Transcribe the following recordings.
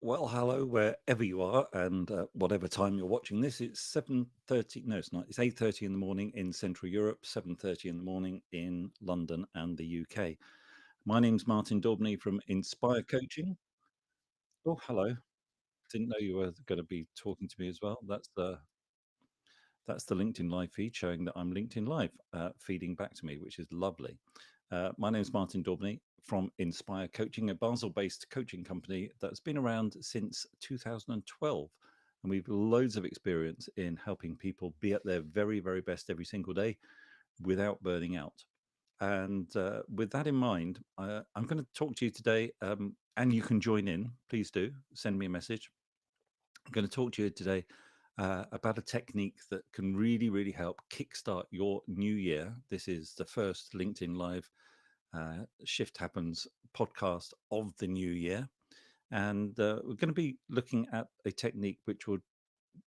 Well, hello, wherever you are, and whatever time you're watching this. It's 7:30. No, it's not. It's 8:30 in the morning in Central Europe, 7:30 in the morning in London and the UK. My name's Martin Daubney from Inspire Coaching. Oh, hello. Didn't know you were going to be talking to me as well. That's the LinkedIn Live feed showing that I'm LinkedIn Live, feeding back to me, which is lovely. My name is Martin Daubney from Inspire Coaching, a Basel-based coaching company that's been around since 2012. And we've loads of experience in helping people be at their very, very best every single day without burning out. And with that in mind, I'm going to talk to you today, and you can join in. Please do send me a message. I'm going to talk to you today about a technique that can really, really help kickstart your new year. This is the first LinkedIn Live Shift Happens podcast of the new year. And we're going to be looking at a technique which will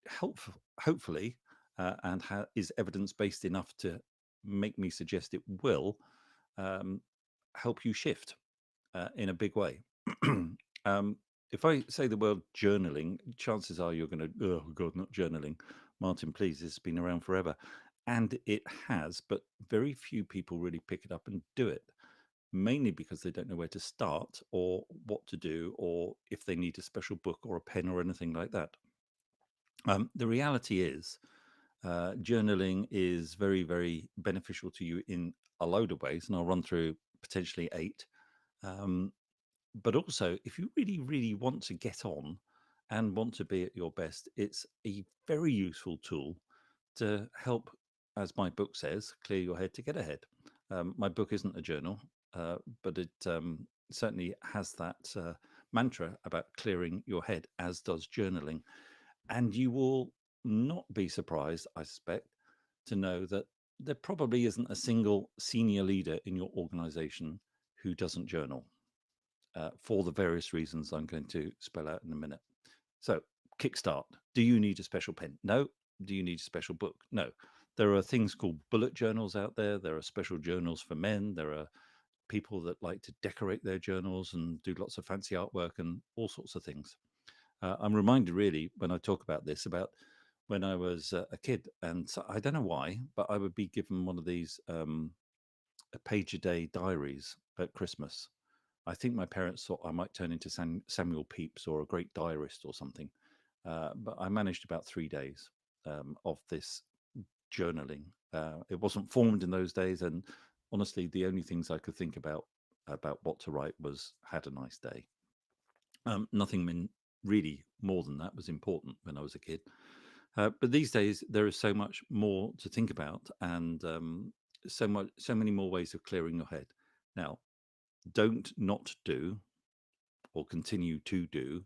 help, hopefully, and is evidence based enough to make me suggest it will um, help you shift in a big way. um, if I say the word journaling, chances are you're going to, oh God, not journaling. Martin, please, this has been around forever. And it has, but very few people really pick it up and do it, mainly because they don't know where to start or what to do, or if they need a special book or a pen or anything like that. The reality is, journaling is very, very beneficial to you in a load of ways, and I'll run through potentially 8. Um, but also, if you really, really want to get on and want to be at your best, it's a very useful tool to help, as my book says, clear your head to get ahead. My book isn't a journal, but it certainly has that mantra about clearing your head, as does journaling. And you will not be surprised, I suspect, to know that there probably isn't a single senior leader in your organization who doesn't journal, for the various reasons I'm going to spell out in a minute. So, kickstart. Do you need a special pen? No. Do you need a special book? No. There are things called bullet journals out there. There are special journals for men. There are people that like to decorate their journals and do lots of fancy artwork and all sorts of things. I'm reminded, really, when I talk about this, about when I was a kid. And so I don't know why, but I would be given one of these a page a day diaries at Christmas. I think my parents thought I might turn into Samuel Pepys or a great diarist or something. But I managed about 3 days of this journaling. It wasn't formed in those days, and honestly, the only things I could think about what to write was "had a nice day." Nothing really more than that was important when I was a kid. But these days, there is so much more to think about, and so many more ways of clearing your head. Now, don't not do or continue to do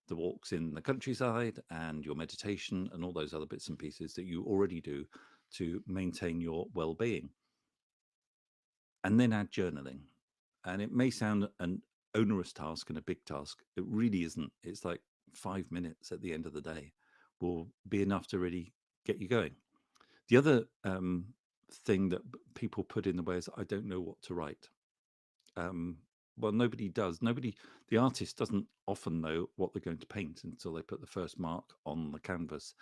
the walks in the countryside and your meditation and all those other bits and pieces that you already do to maintain your well-being. And then add journaling. And it may sound an onerous task and a big task. It really isn't. It's like 5 minutes at the end of the day will be enough to really get you going. The other thing that people put in the way is, I don't know what to write. Um, well, nobody does. The artist doesn't often know what they're going to paint until they put the first mark on the canvas.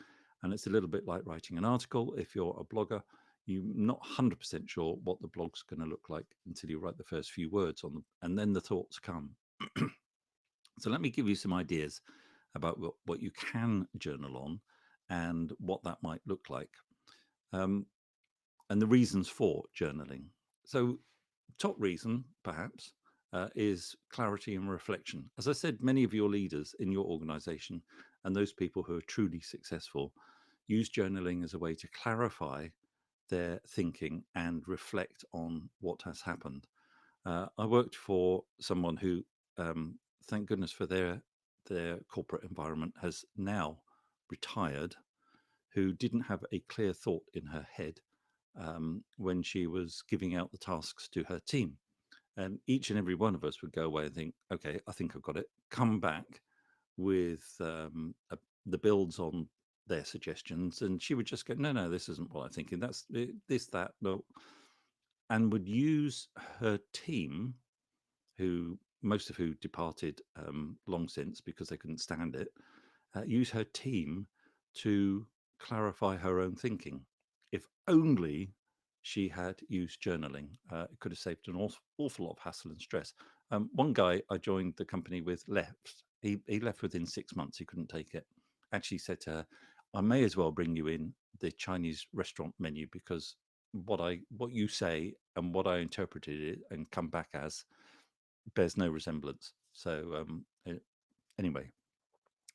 And it's a little bit like writing an article. If you're a blogger, you're not 100% sure what the blog's going to look like until you write the first few words on them, and then the thoughts come. So let me give you some ideas about what you can journal on and what that might look like, um, and the reasons for journaling. So top reason, perhaps, is clarity and reflection. As I said, many of your leaders in your organization and those people who are truly successful use journaling as a way to clarify their thinking and reflect on what has happened. I worked for someone who, thank goodness for their corporate environment, has now retired, who didn't have a clear thought in her head when she was giving out the tasks to her team. And each and every one of us would go away and think, okay, I think I've got it. Come back with the builds on their suggestions. And she would just go, no, no, this isn't what I'm thinking. That's this, no. And would use her team, who most of who departed long since because they couldn't stand it, use her team to clarify her own thinking. If only she had used journaling, it could have saved an awful lot of hassle and stress. One guy I joined the company with left. He left within 6 months. He couldn't take it. Actually said to her, I may as well bring you in the Chinese restaurant menu because what you say and what I interpreted it and come back as bears no resemblance. So anyway,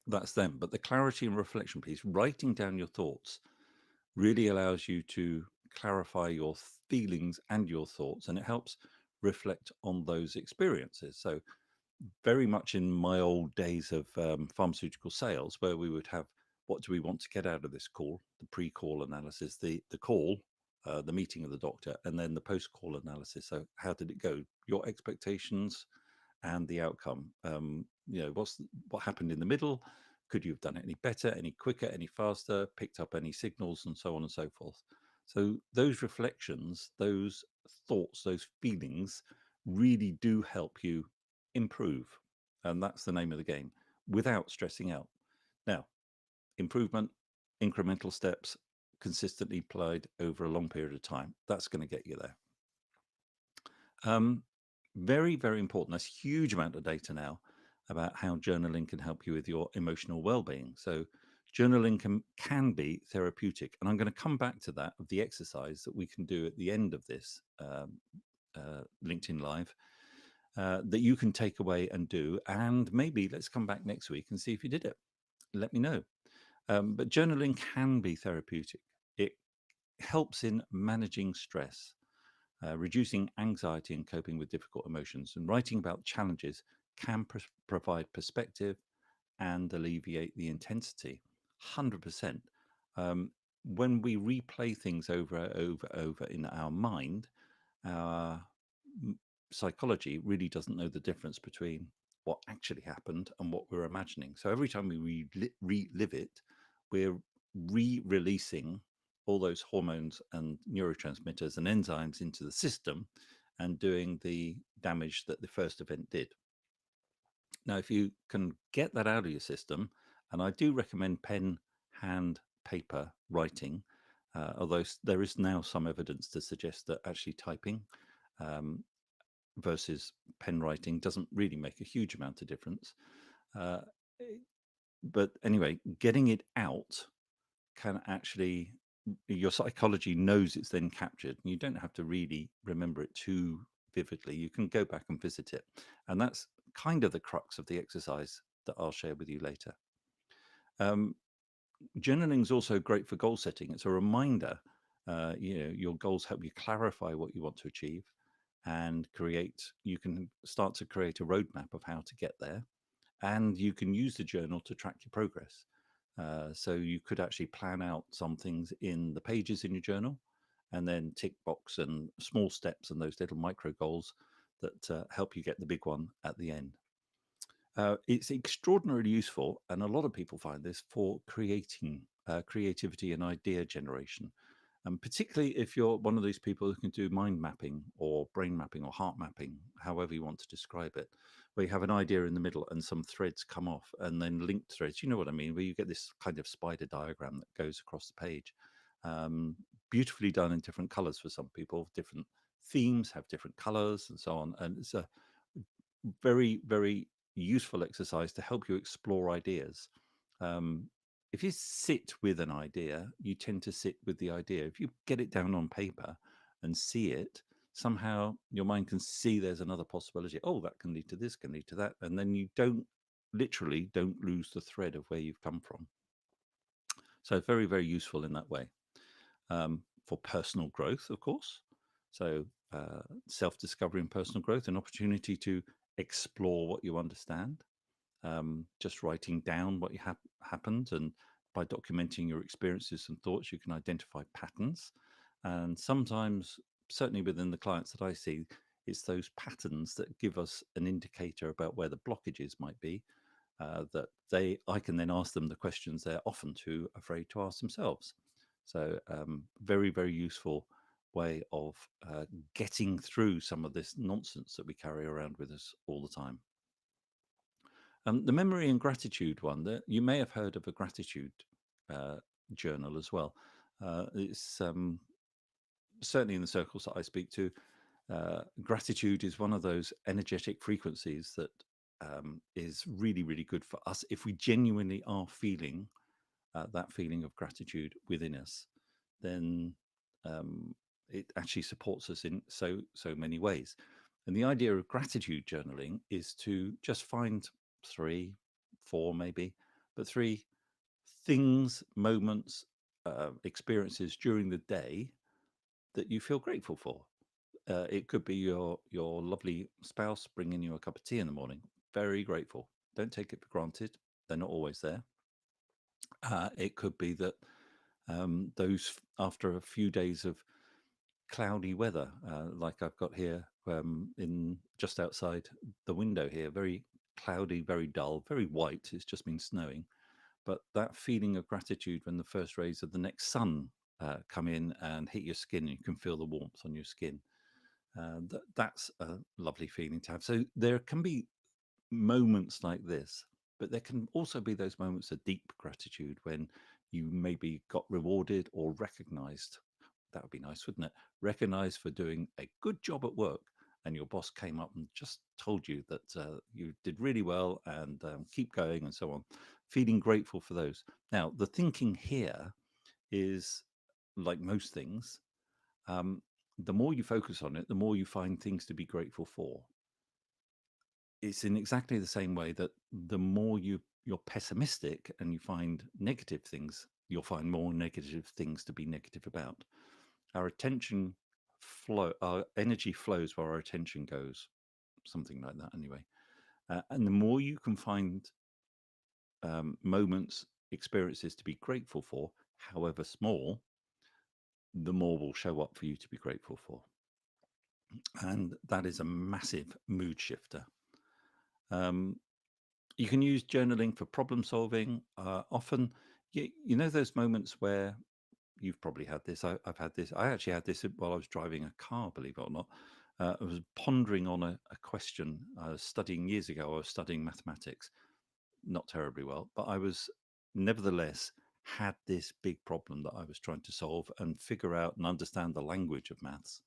that's them. But the clarity and reflection piece, writing down your thoughts, really allows you to clarify your feelings and your thoughts, and it helps reflect on those experiences. So very much in my old days of pharmaceutical sales, where we would have what do we want to get out of this call, the pre-call analysis, the call, the meeting of the doctor, and then the post-call analysis. So how did it go? Your expectations and the outcome. What happened in the middle? Could you have done it any better, any quicker, any faster? Picked up any signals, and so on and so forth. So those reflections, those thoughts, those feelings really do help you improve. And that's the name of the game without stressing out. Now, improvement, incremental steps, consistently applied over a long period of time. That's going to get you there. Very, very important. There's a huge amount of data now about how journaling can help you with your emotional well-being. So journaling can be therapeutic. And I'm going to come back to that, of the exercise that we can do at the end of this LinkedIn Live, that you can take away and do. And maybe let's come back next week and see if you did it. Let me know. But journaling can be therapeutic. It helps in managing stress, reducing anxiety and coping with difficult emotions. And writing about challenges can provide perspective and alleviate the intensity. 100%. When we replay things over in our mind, our psychology really doesn't know the difference between what actually happened and what we're imagining. So every time we relive it, we're re-releasing all those hormones and neurotransmitters and enzymes into the system and doing the damage that the first event did. Now, if you can get that out of your system, and I do recommend pen, hand, paper writing, although there is now some evidence to suggest that actually typing versus pen writing doesn't really make a huge amount of difference. But anyway, getting it out can actually, your psychology knows it's then captured. You don't have to really remember it too vividly. You can go back and visit it. And that's kind of the crux of the exercise that I'll share with you later. Journaling is also great for goal setting. It's a reminder. Your goals help you clarify what you want to achieve and you can start to create a roadmap of how to get there. And you can use the journal to track your progress. So you could actually plan out some things in the pages in your journal and then tick box and small steps and those little micro goals that help you get the big one at the end. It's extraordinarily useful, and a lot of people find this for creating creativity and idea generation. And particularly if you're one of those people who can do mind mapping or brain mapping or heart mapping, however you want to describe it, where you have an idea in the middle and some threads come off and then linked threads, you know what I mean, where you get this kind of spider diagram that goes across the page. Beautifully done in different colors for some people. Different themes have different colors and so on. And it's a very, very useful exercise to help you explore ideas. If you sit with an idea, you tend to sit with the idea. If you get it down on paper and see it, somehow your mind can see there's another possibility. Oh, that can lead to this, can lead to that. And then you don't lose the thread of where you've come from. So very, very useful in that way. For personal growth, of course. So self-discovery and personal growth, an opportunity to explore what you understand. Just writing down what happened, and by documenting your experiences and thoughts, you can identify patterns. And sometimes, certainly within the clients that I see, it's those patterns that give us an indicator about where the blockages might be. I can then ask them the questions they're often too afraid to ask themselves. So very, very useful way of getting through some of this nonsense that we carry around with us all the time. The memory and gratitude one, that you may have heard of a gratitude uh, journal as well. It's certainly in the circles that I speak to, gratitude is one of those energetic frequencies that is really, really good for us if we genuinely are feeling that feeling of gratitude within us. Then um, it actually supports us in so many ways. And the idea of gratitude journaling is to just find 3, 4 maybe, but 3 things, moments, experiences during the day that you feel grateful for. It could be your lovely spouse bringing you a cup of tea in the morning. Very grateful. Don't take it for granted. They're not always there. It could be that those after a few days of cloudy weather, like I've got here in just outside the window here, very cloudy, very dull, very white. It's just been snowing, but that feeling of gratitude when the first rays of the next sun come in and hit your skin, you can feel the warmth on your skin. That's a lovely feeling to have. So there can be moments like this, but there can also be those moments of deep gratitude when you maybe got rewarded or recognized. That would be nice, wouldn't it? Recognized for doing a good job at work, and your boss came up and just told you that you did really well and keep going and so on. Feeling grateful for those. Now, the thinking here is like most things, um, the more you focus on it, the more you find things to be grateful for. It's in exactly the same way that the more you're pessimistic and you find negative things, you'll find more negative things to be negative about. Our attention our energy flows where our attention goes, something like that anyway. And the more you can find moments, experiences to be grateful for, however small, the more will show up for you to be grateful for. And that is a massive mood shifter. Um, you can use journaling for problem solving. Often, you know, those moments where you've probably had this. I've had this. I actually had this while I was driving a car, believe it or not. I was pondering on a question I was studying years ago. I was studying mathematics, not terribly well, but I was nevertheless had this big problem that I was trying to solve and figure out and understand the language of maths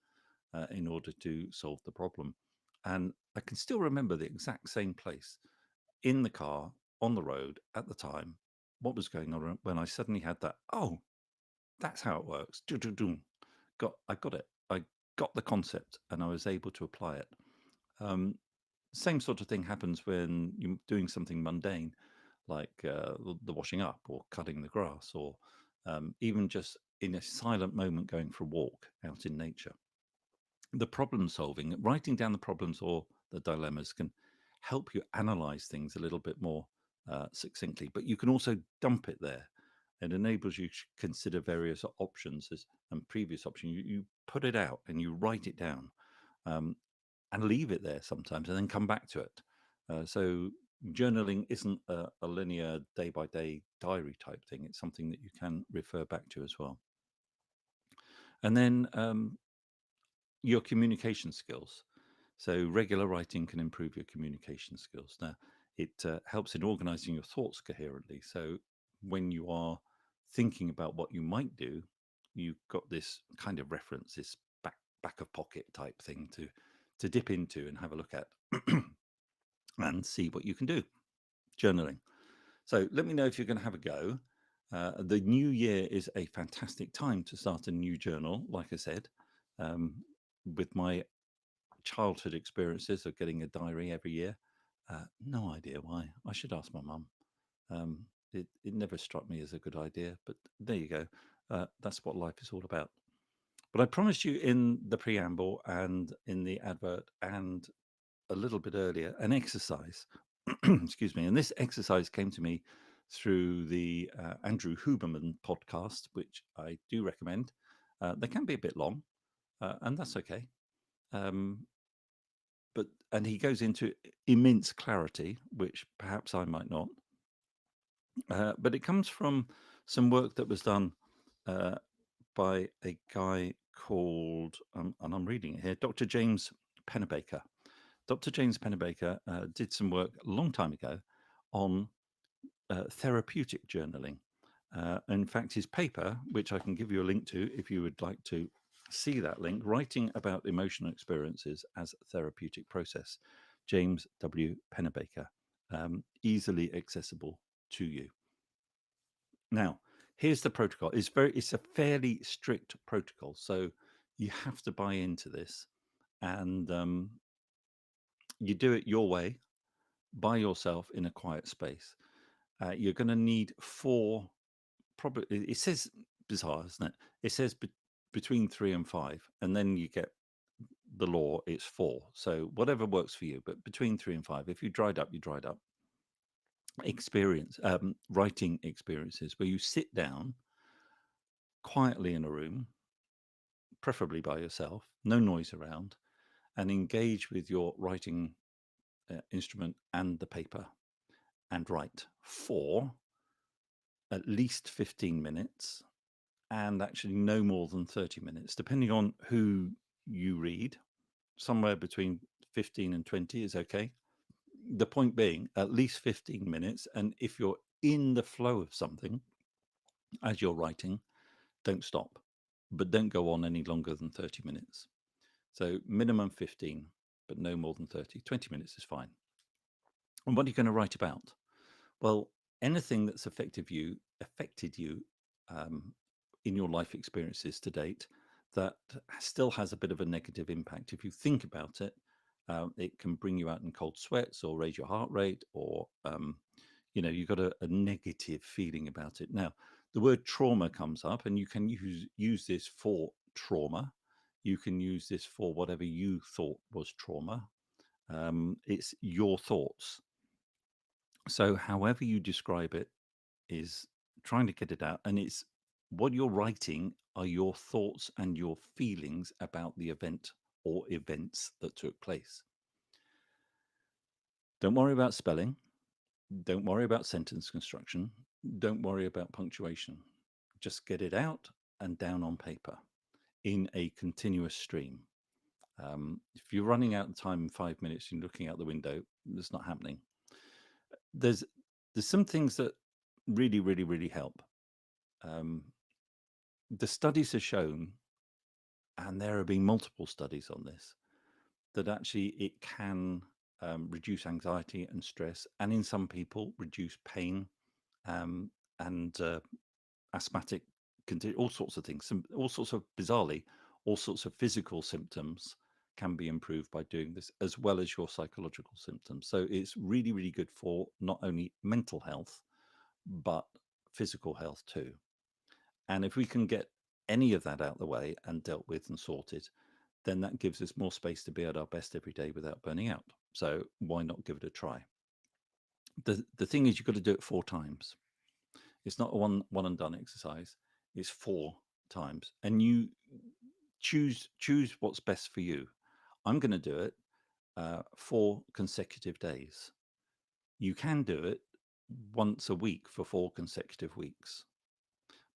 in order to solve the problem. And I can still remember the exact same place in the car on the road at the time, what was going on when I suddenly had that, oh, that's how it works. I got it. I got the concept and I was able to apply it. Um, Same sort of thing happens when you're doing something mundane, like the washing up or cutting the grass, or even just in a silent moment going for a walk out in nature. The problem solving, writing down the problems or the dilemmas can help you analyze things a little bit more succinctly, but you can also dump it there. It enables you to consider various options and previous options. You put it out and you write it down um, and leave it there sometimes and then come back to it. So journaling isn't a linear day by day diary type thing. It's something that you can refer back to as well. And then your communication skills. So regular writing can improve your communication skills. Now, it helps in organizing your thoughts coherently. So when you are thinking about what you might do, you've got this kind of reference, this back of pocket type thing to dip into and have a look at and see what you can do. Journaling. So let me know if you're going to have a go. The new year is a fantastic time to start a new journal, like I said. Um, with my childhood experiences of getting a diary every year. No idea why. I should ask my mum. It never struck me as a good idea, but there you go. That's what life is all about. But I promised you in the preamble and in the advert and a little bit earlier an exercise. Excuse me. And this exercise came to me through the Andrew Huberman podcast, which I do recommend. They can be a bit long, and that's okay. Um, and he goes into immense clarity, which perhaps I might not. But it comes from some work that was done by a guy called, and I'm reading it here, Dr. James Pennebaker. Dr. James Pennebaker did some work a long time ago on therapeutic journaling. In fact, his paper, which I can give you a link to if you would like to see that link, Writing About Emotional Experiences as a Therapeutic Process, James W. Pennebaker, easily accessible to you. Now, here's the protocol. It's a fairly strict protocol, so you have to buy into this, and you do it your way, by yourself in a quiet space. You're going to need four. Probably it says bizarre, isn't it? It says between 3 and 5, and then you get the law. It's 4. So whatever works for you, but between 3 and 5. If you dried up, you dried up. Writing experiences where you sit down quietly in a room, preferably by yourself, no noise around, and engage with your writing instrument and the paper, and write for at least 15 minutes, and actually no more than 30 minutes, depending on who you read. Somewhere between 15 and 20 is okay. The point being, at least 15 minutes. And if you're in the flow of something as you're writing, don't stop, but don't go on any longer than 30 minutes. So minimum 15, but no more than 30. 20 minutes is fine. And what are you going to write about? Well, anything that's affected you in your life experiences to date that still has a bit of a negative impact. If you think about it, it can bring you out in cold sweats or raise your heart rate, or you've got a negative feeling about it. Now, the word trauma comes up, and you can use this for trauma. You can use this for whatever you thought was trauma. It's your thoughts. So, however you describe it is trying to get it out, and it's what you're writing are your thoughts and your feelings about the event or events that took place. Don't worry about spelling. Don't worry about sentence construction. Don't worry about punctuation. Just get it out and down on paper in a continuous stream. If you're running out of time in 5 minutes and looking out the window, it's not happening. There's some things that really, really, really help. The studies have shown, and there have been multiple studies on this, that actually it can reduce anxiety and stress, and in some people reduce pain, and asthmatic, all sorts of things, all sorts of, bizarrely, all sorts of physical symptoms can be improved by doing this, as well as your psychological symptoms. So it's really, really good for not only mental health, but physical health too. And if we can get any of that out of the way and dealt with and sorted, then that gives us more space to be at our best every day without burning out. So why not give it a try? The thing is, you've got to do it 4 times. It's not a one and done exercise. It's 4 times, and you choose what's best for you. I'm going to do it 4 consecutive days. You can do it once a week for 4 consecutive weeks.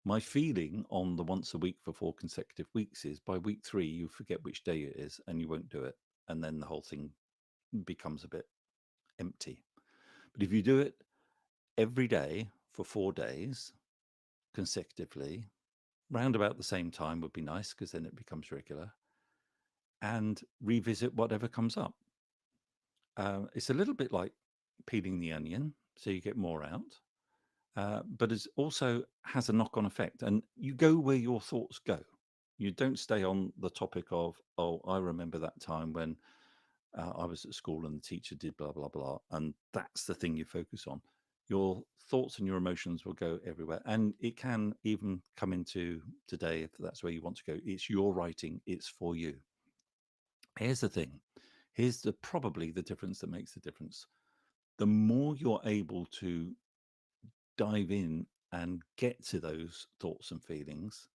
My feeling on the once a week for 4 consecutive weeks is by week 3, you forget which day it is and you won't do it. And then the whole thing becomes a bit empty. But if you do it every day for 4 days consecutively, round about the same time would be nice, because then it becomes regular, and revisit whatever comes up. It's a little bit like peeling the onion, so you get more out. But it also has a knock-on effect, and you go where your thoughts go. You don't stay on the topic of, oh, I remember that time when I was at school and the teacher did blah, blah, blah. And that's the thing you focus on. Your thoughts and your emotions will go everywhere. And it can even come into today, if that's where you want to go. It's your writing. It's for you. Here's the thing. Here's probably the difference that makes the difference. The more you're able to dive in and get to those thoughts and feelings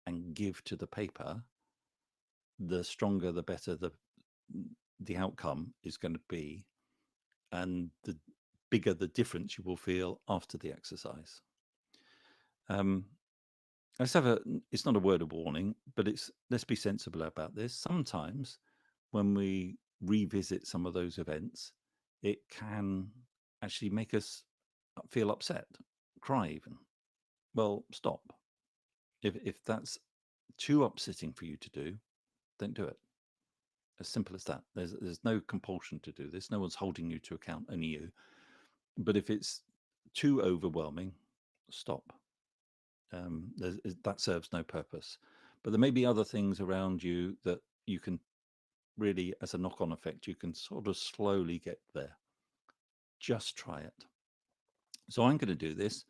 and give to the paper, the stronger, the better the outcome is going to be, and the bigger the difference you will feel after the exercise. let's have a, it's not a word of warning, but let's be sensible about this. Sometimes when we revisit some of those events, it can actually make us feel upset, cry even. Well, stop. If that's too upsetting for you to do, don't do it. As simple as that. There's no compulsion to do this. No one's holding you to account, only you. But if it's too overwhelming, stop. That serves no purpose. But there may be other things around you that you can really, as a knock-on effect, you can sort of slowly get there. Just try it. So I'm going to do this.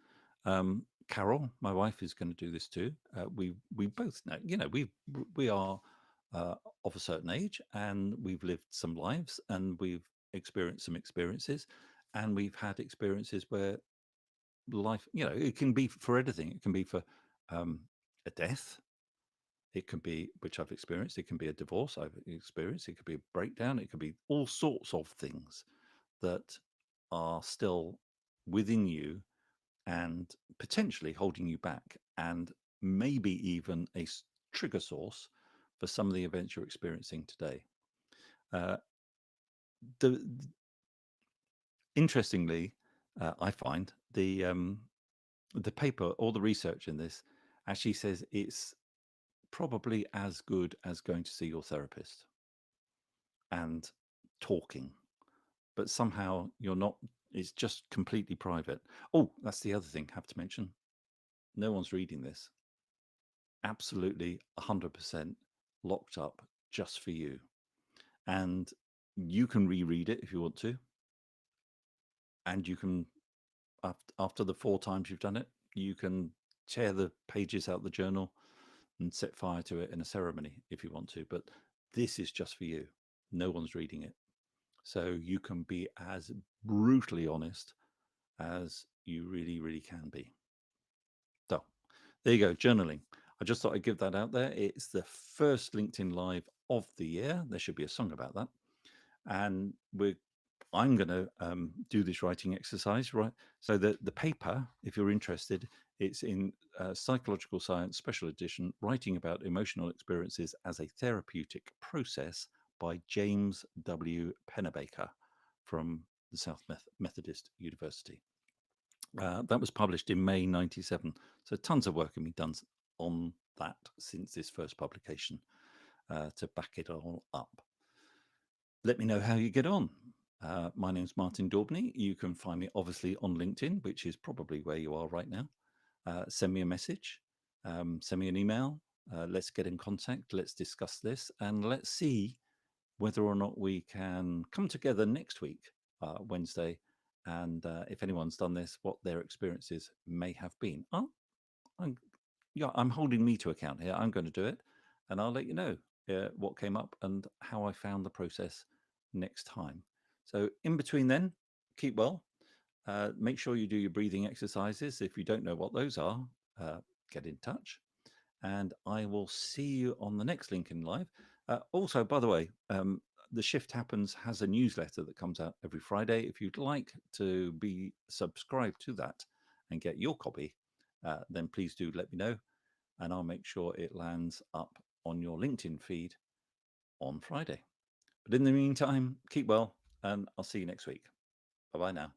Carol, my wife, is going to do this too. We both know, we are uh, of a certain age, and we've lived some lives, and we've experienced some experiences, and we've had experiences where life, it can be for anything. It can be for a death. It can be, which I've experienced. It can be a divorce I've experienced. It could be a breakdown. It could be all sorts of things that are still within you and potentially holding you back, and maybe even a trigger source for some of the events you're experiencing today. Uh, the Interestingly, I find the paper or the research in this actually says it's probably as good as going to see your therapist and talking, but somehow you're not. It's just completely private. Oh, that's the other thing I have to mention. No one's reading this. Absolutely 100% locked up just for you. And you can reread it if you want to. And you can, after the 4 times you've done it, you can tear the pages out the journal and set fire to it in a ceremony if you want to. But this is just for you. No one's reading it. So you can be as brutally honest as you really, really can be. So there you go, journaling. I just thought I'd give that out there. It's the first LinkedIn Live of the year. There should be a song about that. And I'm going to do this writing exercise, right? So the paper, if you're interested, it's in Psychological Science Special Edition, Writing About Emotional Experiences as a Therapeutic Process by James W. Pennebaker from the South Methodist University. That was published in May 97. So tons of work has been done on that since this first publication to back it all up. Let me know how you get on. My name's Martin Daubney. You can find me obviously on LinkedIn, which is probably where you are right now. Send me a message, send me an email. Let's get in contact. Let's discuss this, and let's see whether or not we can come together next week, Wednesday, and if anyone's done this, what their experiences may have been. I'm holding me to account here. I'm going to do it, and I'll let you know what came up and how I found the process next time. So in between then, keep well. Make sure you do your breathing exercises. If you don't know what those are, get in touch. And I will see you on the next LinkedIn Live. Also, by the way, The Shift Happens has a newsletter that comes out every Friday. If you'd like to be subscribed to that and get your copy, then please do let me know, and I'll make sure it lands up on your LinkedIn feed on Friday. But in the meantime, keep well, and I'll see you next week. Bye bye now.